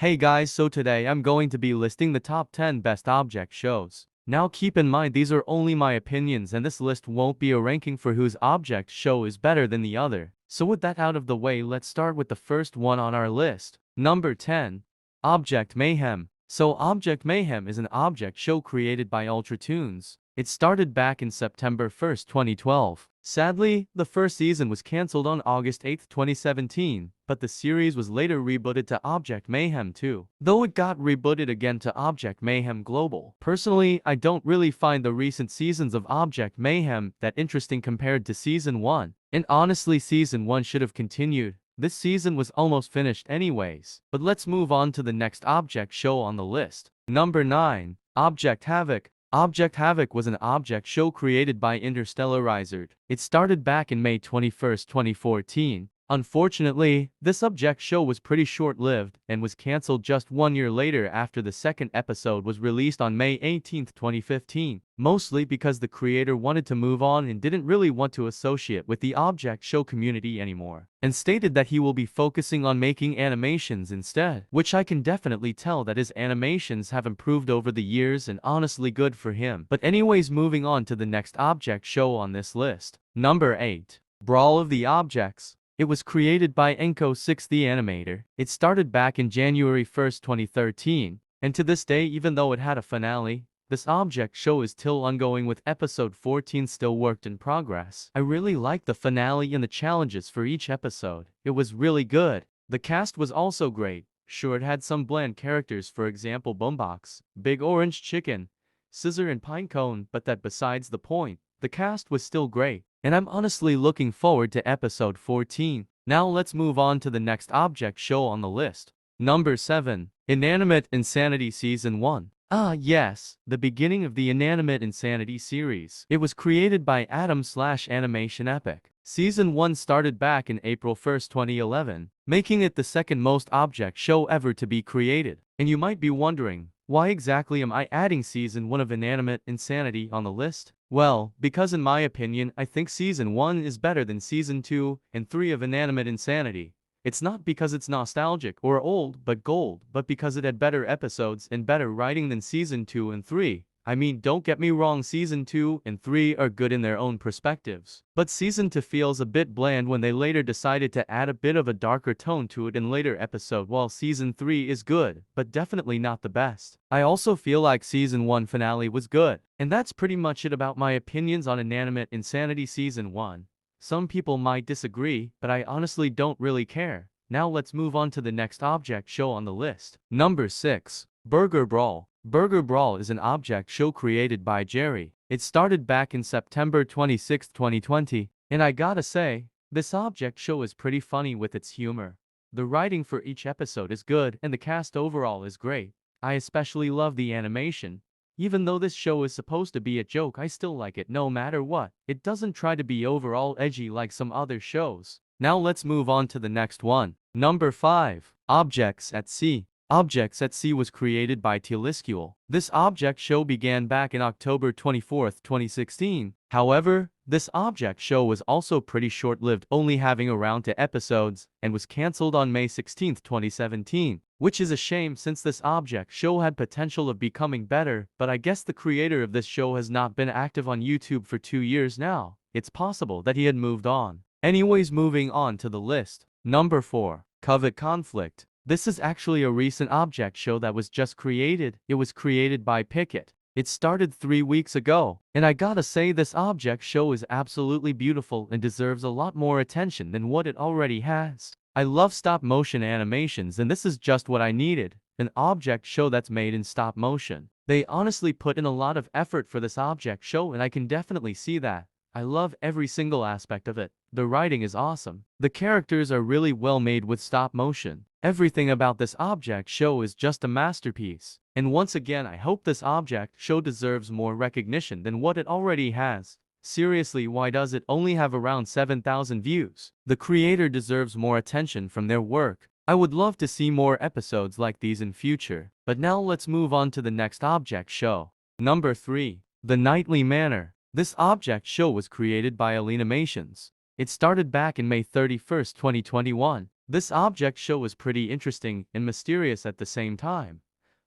Hey guys, so today I'm going to be listing the top 10 best object shows. Now keep in mind these are only my opinions and this list won't be a ranking for whose object show is better than the other. So with that out of the way, let's start with the first one on our list. Number 10. Object Mayhem. So Object Mayhem is an object show created by Ultratoons. It started back in September 1st, 2012. Sadly, the first season was cancelled on August 8, 2017, but the series was later rebooted to Object Mayhem 2, though it got rebooted again to Object Mayhem Global. Personally, I don't really find the recent seasons of Object Mayhem that interesting compared to Season 1, and honestly Season 1 should have continued. This season was almost finished anyways. But let's move on to the next object show on the list. Number 9. Object Havoc. Object Havoc was an object show created by Interstellarizer. It started back in May 21st, 2014. Unfortunately, this object show was pretty short-lived and was cancelled just 1 year later after the second episode was released on May 18, 2015, mostly because the creator wanted to move on and didn't really want to associate with the object show community anymore, and stated that he will be focusing on making animations instead, which I can definitely tell that his animations have improved over the years and honestly good for him. But anyways, moving on to the next object show on this list. Number 8. Brawl of the Objects. It was created by Enco6 the Animator. It started back in January 1st, 2013, and to this day, even though it had a finale, this object show is still ongoing with episode 14 still worked in progress. I really liked the finale and the challenges for each episode. It was really good. The cast was also great. Sure, it had some bland characters, for example Boombox, Big Orange Chicken, Scissor and Pinecone, but that besides the point. The cast was still great, and I'm honestly looking forward to episode 14. Now let's move on to the next object show on the list. Number 7. Inanimate Insanity Season 1. Ah yes, the beginning of the Inanimate Insanity series. It was created by Adam/Animation Epic. Season 1 started back in April 1st, 2011, making it the second most object show ever to be created. And you might be wondering, why exactly am I adding Season 1 of Inanimate Insanity on the list? Well, because in my opinion, I think Season 1 is better than Season 2 and 3 of Inanimate Insanity. It's not because it's nostalgic or old but gold, but because it had better episodes and better writing than Season 2 and 3. I mean, don't get me wrong, Season 2 and 3 are good in their own perspectives. But Season 2 feels a bit bland when they later decided to add a bit of a darker tone to it in later episode, while Season 3 is good, but definitely not the best. I also feel like Season 1 finale was good. And that's pretty much it about my opinions on Inanimate Insanity Season 1. Some people might disagree, but I honestly don't really care. Now let's move on to the next object show on the list. Number 6. Burger Brawl. Burger Brawl is an object show created by Jerry. It started back in September 26, 2020, and I gotta say, this object show is pretty funny with its humor. The writing for each episode is good, and the cast overall is great. I especially love the animation. Even though this show is supposed to be a joke, I still like it no matter what. It doesn't try to be overall edgy like some other shows. Now let's move on to the next one. Number 5. Objects at Sea. Objects at Sea was created by Telescule. This object show began back in October 24th, 2016. However, this object show was also pretty short-lived, only having around 2 episodes, and was cancelled on May 16th, 2017. Which is a shame since this object show had potential of becoming better, but I guess the creator of this show has not been active on YouTube for 2 years now. It's possible that he had moved on. Anyways, moving on to the list. Number 4. Covet Conflict. This is actually a recent object show that was just created. It was created by Pickett. It started 3 weeks ago, and I gotta say this object show is absolutely beautiful and deserves a lot more attention than what it already has. I love stop motion animations, and this is just what I needed. An object show that's made in stop motion. They honestly put in a lot of effort for this object show, and I can definitely see that. I love every single aspect of it. The writing is awesome. The characters are really well made with stop motion. Everything about this object show is just a masterpiece. And once again, I hope this object show deserves more recognition than what it already has. Seriously, why does it only have around 7,000 views? The creator deserves more attention from their work. I would love to see more episodes like these in future. But now let's move on to the next object show. Number 3. The Nightly Manor. This object show was created by Animations. It started back in May 31st, 2021. This object show is pretty interesting and mysterious at the same time,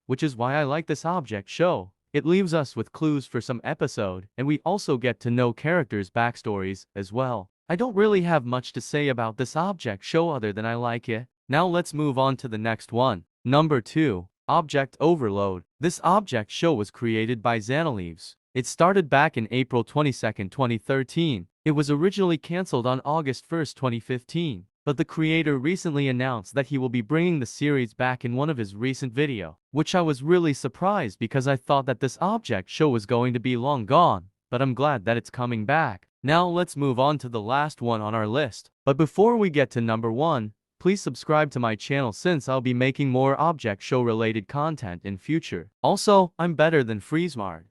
which is why I like this object show. It leaves us with clues for some episode, and we also get to know characters' backstories as well. I don't really have much to say about this object show other than I like it. Now let's move on to the next one. Number 2. Object Overload. This object show was created by Xanaleaves. It started back in April 22, 2013. It was originally cancelled on August 1, 2015. But the creator recently announced that he will be bringing the series back in one of his recent videos, which I was really surprised because I thought that this object show was going to be long gone, but I'm glad that it's coming back. Now let's move on to the last one on our list. But before we get to number 1, please subscribe to my channel since I'll be making more object show related content in future. Also, I'm better than Freezemard.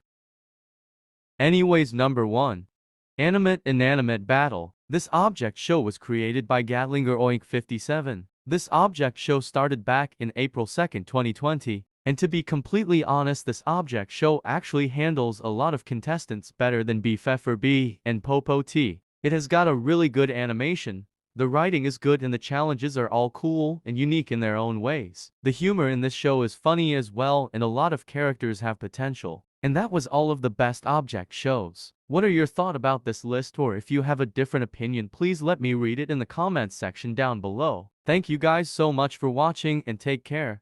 Anyways, number 1. Animate Inanimate Battle. This object show was created by Gatlinger Oink 57. This object show started back in April 2, 2020. And to be completely honest, this object show actually handles a lot of contestants better than Bfeffer B and Popo T. It has got a really good animation, the writing is good and the challenges are all cool and unique in their own ways. The humor in this show is funny as well and a lot of characters have potential. And that was all of the best object shows. What are your thoughts about this list, or if you have a different opinion, please let me read it in the comments section down below. Thank you guys so much for watching and take care.